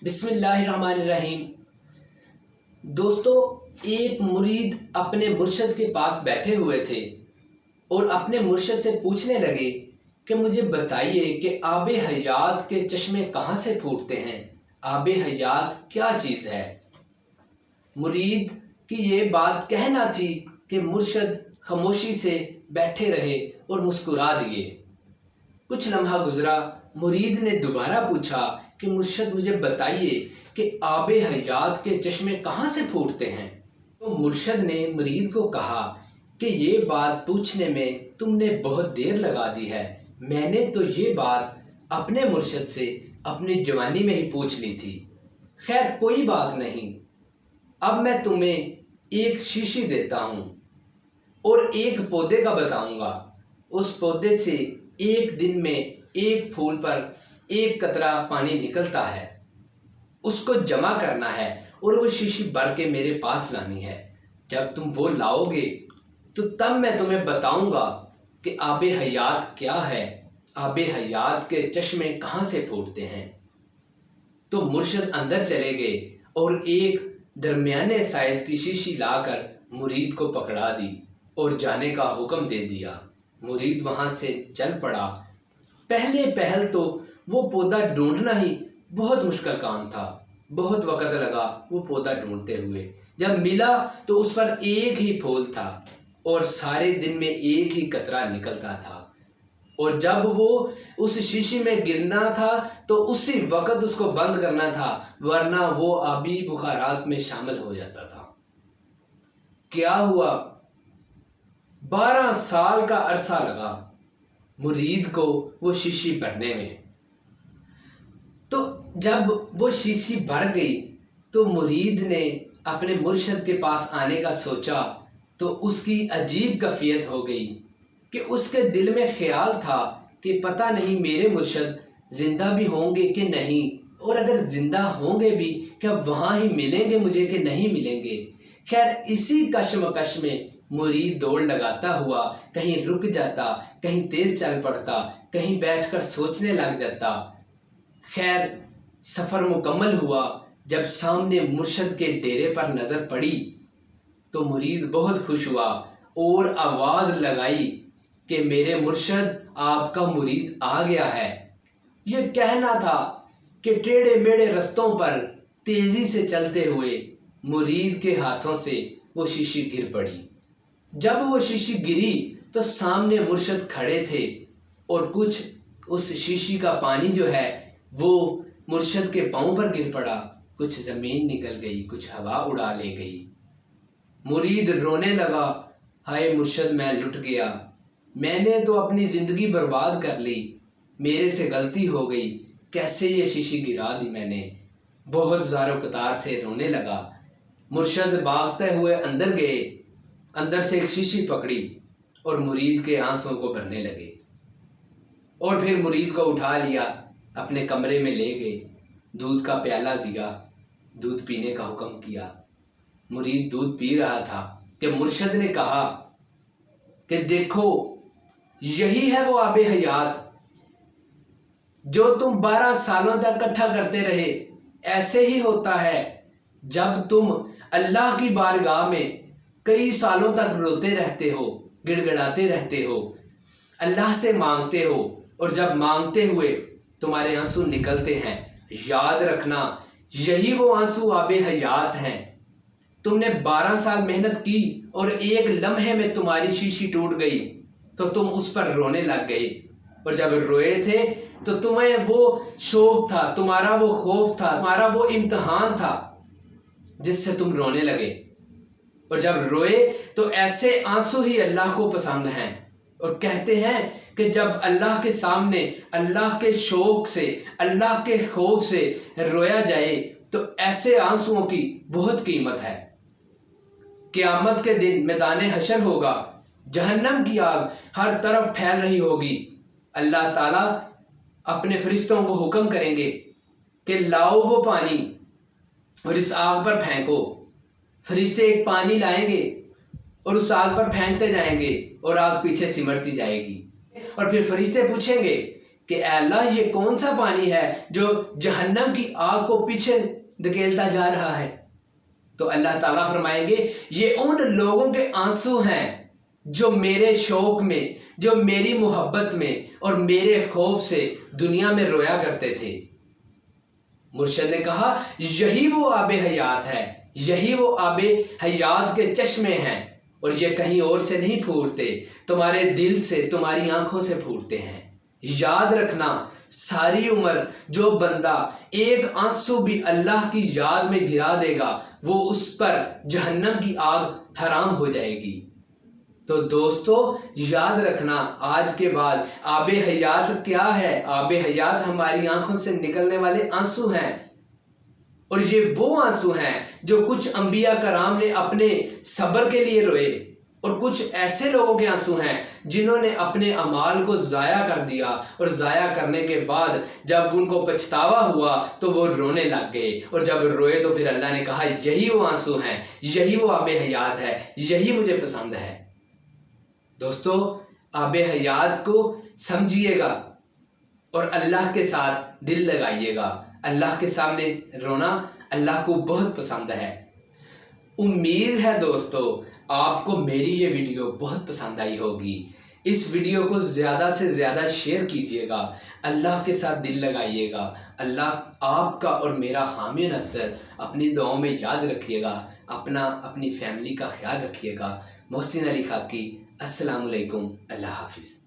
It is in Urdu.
بسم اللہ الرحمن الرحیم۔ دوستو، ایک مرید اپنے مرشد کے پاس بیٹھے ہوئے تھے اور اپنے مرشد سے پوچھنے لگے کہ مجھے بتائیے کہ آب حیات کے چشمے کہاں سے پھوٹتے ہیں؟ آب حیات کیا چیز ہے؟ مرید کی یہ بات کہنا تھی کہ مرشد خاموشی سے بیٹھے رہے اور مسکرا دیے۔ کچھ لمحہ گزرا، مرید نے دوبارہ پوچھا کہ مرشد مجھے بتائیے کہ آب حیات کے چشمے کہاں سے پھوٹتے ہیں؟ تو مرشد نے مرید کو کہا کہ یہ بات پوچھنے میں تم نے بہت دیر لگا دی ہے، میں نے تو یہ بات اپنے مرشد سے اپنی جوانی میں ہی پوچھ لی تھی۔ خیر کوئی بات نہیں، اب میں تمہیں ایک شیشی دیتا ہوں اور ایک پودے کا بتاؤں گا۔ اس پودے سے ایک دن میں ایک پھول پر ایک قطرہ پانی نکلتا ہے، اس کو جمع کرنا ہے اور وہ شیشی بھر کے میرے پاس لانی ہے۔ جب تم وہ لاؤ گے تو تب میں تمہیں بتاؤں گا کہ آب حیات کیا ہے، آب حیات کے چشمے کہاں سے پھوٹتے ہیں۔ تو مرشد اندر چلے گئے اور ایک درمیانے سائز کی شیشی لا کر مرید کو پکڑا دی اور جانے کا حکم دے دیا۔ مرید وہاں سے چل پڑا۔ پہل تو وہ پودا ڈھونڈنا ہی بہت مشکل کام تھا، بہت وقت لگا وہ پودا ڈھونڈتے ہوئے۔ جب ملا تو اس پر ایک ہی پھول تھا اور سارے دن میں ایک ہی قطرہ نکلتا تھا، اور جب وہ اس شیشی میں گرنا تھا تو اسی وقت اس کو بند کرنا تھا، ورنہ وہ آبی بخارات میں شامل ہو جاتا تھا۔ کیا ہوا؟ 12 سال کا عرصہ لگا مرید کو وہ شیشی بھرنے میں۔ تو جب وہ شیشی بھر گئی تو مرید نے اپنے مرشد کے پاس آنے کا سوچا تو اس کی عجیب کیفیت ہو گئی کہ اس کے دل میں خیال تھا کہ پتہ نہیں میرے مرشد زندہ بھی ہوں گے کہ نہیں، اور اگر زندہ ہوں گے بھی کیا وہاں ہی ملیں گے مجھے کہ نہیں ملیں گے۔ خیر اسی کشمکش میں مرید دوڑ لگاتا ہوا کہیں رک جاتا، کہیں تیز چل پڑتا، کہیں بیٹھ کر سوچنے لگ جاتا۔ خیر سفر مکمل ہوا۔ جب سامنے مرشد کے ڈیرے پر نظر پڑی تو مرید بہت خوش ہوا اور آواز لگائی کہ میرے مرشد آپ کا مرید آ گیا ہے۔ یہ کہنا تھا کہ ٹیڑھے میڑھے رستوں پر تیزی سے چلتے ہوئے مرید کے ہاتھوں سے وہ شیشی گر پڑی۔ جب وہ شیشی گری تو سامنے مرشد کھڑے تھے اور کچھ اس شیشی کا پانی جو ہے وہ مرشد کے پاؤں پر گر پڑا، کچھ زمین نکل گئی، کچھ ہوا اڑا لے گئی۔ مرید رونے لگا، ہائے مرشد میں لٹ گیا، میں نے تو اپنی زندگی برباد کر لی، میرے سے غلطی ہو گئی، کیسے یہ شیشی گرا دی میں نے۔ بہت زار و قطار سے رونے لگا۔ مرشد بھاگتے ہوئے اندر گئے، اندر سے ایک شیشی پکڑی اور مرید کے آنسوں کو بھرنے لگے، اور پھر مرید کو اٹھا لیا، اپنے کمرے میں لے گئے، دودھ کا پیالہ دیا، دودھ پینے کا حکم کیا۔ مرید دودھ پی رہا تھا کہ مرشد نے کہا کہ دیکھو یہی ہے وہ آب حیات جو تم 12 سالوں تک اکٹھا کرتے رہے۔ ایسے ہی ہوتا ہے جب تم اللہ کی بارگاہ میں کئی سالوں تک روتے رہتے ہو، گڑ گڑاتے رہتے ہو، اللہ سے مانگتے ہو، اور جب مانگتے ہوئے تمہارے آنسو نکلتے ہیں، یاد رکھنا یہی وہ آنسو آب حیات ہیں۔ تم نے 12 سال محنت کی اور ایک لمحے میں تمہاری شیشی ٹوٹ گئی تو تم اس پر رونے لگ گئے، اور جب روئے تھے تو تمہیں وہ شوق تھا، تمہارا وہ خوف تھا، تمہارا وہ امتحان تھا جس سے تم رونے لگے، اور جب روئے تو ایسے آنسو ہی اللہ کو پسند ہیں، اور کہتے ہیں کہ جب اللہ کے سامنے اللہ کے شوق سے، اللہ کے خوف سے رویا جائے تو ایسے آنسوؤں کی بہت قیمت ہے۔ قیامت کے دن میدان حشر ہوگا، جہنم کی آگ ہر طرف پھیل رہی ہوگی، اللہ تعالیٰ اپنے فرشتوں کو حکم کریں گے کہ لاؤ وہ پانی اور اس آگ پر پھینکو۔ فرشتے ایک پانی لائیں گے اور اس آگ پر پھینکتے جائیں گے اور آگ پیچھے سمٹتی جائے گی، اور پھر فرشتے پوچھیں گے کہ اے اللہ یہ کون سا پانی ہے جو جہنم کی آگ کو پیچھے دھکیلتا جا رہا ہے؟ تو اللہ تعالیٰ فرمائیں گے یہ ان لوگوں کے آنسو ہیں جو میرے شوق میں، جو میری محبت میں اور میرے خوف سے دنیا میں رویا کرتے تھے۔ مرشد نے کہا یہی وہ آب حیات ہے، یہی وہ آب حیات کے چشمے ہیں، اور یہ کہیں اور سے نہیں پھوٹتے، تمہارے دل سے، تمہاری آنکھوں سے پھوٹتے ہیں۔ یاد رکھنا ساری عمر جو بندہ ایک آنسو بھی اللہ کی یاد میں گرا دے گا وہ اس پر جہنم کی آگ حرام ہو جائے گی۔ تو دوستو یاد رکھنا آج کے بعد آب حیات کیا ہے؟ آب حیات ہماری آنکھوں سے نکلنے والے آنسو ہیں، اور یہ وہ آنسو ہیں جو کچھ انبیاء کرام نے اپنے صبر کے لیے روئے، اور کچھ ایسے لوگوں کے آنسو ہیں جنہوں نے اپنے اعمال کو ضائع کر دیا، اور ضائع کرنے کے بعد جب ان کو پچھتاوا ہوا تو وہ رونے لگ گئے، اور جب روئے تو پھر اللہ نے کہا یہی وہ آنسو ہیں، یہی وہ آب حیات ہے، یہی مجھے پسند ہے۔ دوستو آب حیات کو سمجھیے گا اور اللہ کے ساتھ دل لگائیے گا۔ اللہ کے سامنے رونا اللہ کو بہت پسند ہے۔ امید ہے دوستو آپ کو میری یہ ویڈیو بہت پسند آئی ہوگی۔ اس ویڈیو کو زیادہ سے زیادہ شیئر کیجیے گا، اللہ کے ساتھ دل لگائیے گا۔ اللہ آپ کا اور میرا حامی نصر اپنی دعاؤں میں یاد رکھیے گا، اپنی فیملی کا خیال رکھیے گا۔ محسن علی خاکی، السلام علیکم، اللہ حافظ۔